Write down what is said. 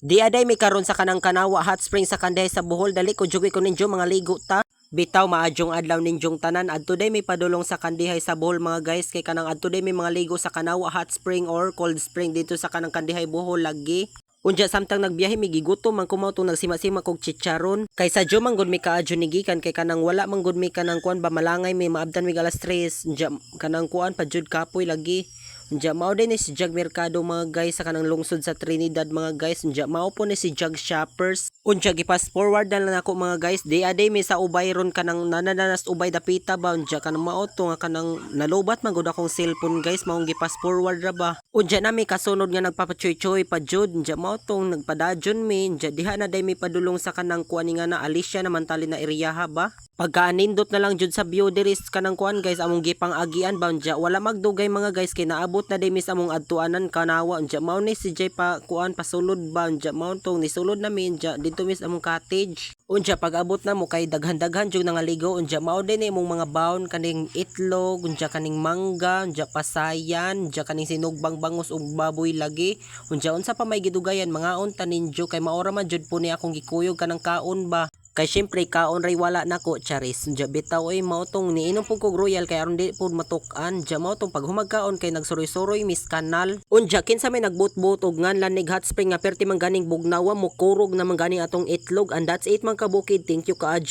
Di aday may karon sa kanang Kanawa Hot Spring sa Kanday sa Bohol. Dali ko jugi ko ninyo mga ligo ta. Bitaw maadjong adlaw ninjong tanan. Adto day may padulong sa Kandihay sa Bohol mga guys. Kay kanang adto day may mga ligo sa Kanawa Hot Spring or Cold Spring dito sa kanang Kandihay Bohol lagi. Unya samtang nagbiyahe mi gigutom man kumaw tong nagsima-sima kog chicharon. Kay sadyo man gud mi kaadyo ni gikan kay kanang wala man gud mi kanang kuan ba malangay mi maabdan mi alas 3. Unya kanang kuan pa jud kapoy lagi. Unya mao din ni si Jag Mercado mga guys sa kanang lungsod sa Trinidad mga guys. Unya mao po ni si Jag Shoppers. Unya gipas forward na lang ako mga guys. Day a day mi sa ubay ron kanang nanananas ubay dapita ba. Unya kanang mao to nga kanang nalubat man gud akong cellphone guys. Maong gipas forward ra ba. Unya na mi kasunod nga nagpapachoy-choy pa jud. Unya mao tong nagpadajon mi. Unya diha na day mi padulong sa kanang kuan nga na Alicia naman tali na iriyaha ba. Pagkaanindot na lang jud sa view diri kanang kuan guys among gipang agian ba. Unya wala magdugay mga guys kay naabot na day mis among adtuanan Kanawa. Unya mao ni si Jay pa kuan pasulod ba. Unya mao tong nisulod namin unya dito mis among cottage. Unya pag-abot na mo kay daghan-daghan jud nga ligo. Unya mao din imong mga baon kaning itlog, unya kaning mangga, unya pasayan, unya kaning sinugbang bangus ug baboy lagi. Unya unsa pa may gidugayan mga unta ninyo kay maora man jud po ni akong gikuyog kanang kaon ba. Kay syempre kaon ray wala nako charis. Unya bitaw ay mao tong niinom pud kog royal kay aron di pud matuk-an. Unya mao tong pag humagkaon kay nagsuroy-suroy mis kanal. Unya kinsa may nagbut-but og ngan lanig hot spring nga perti man ganing bugnawa mo kurog na man gani atong itlog and that's it man kabukid. Thank you kaadyo.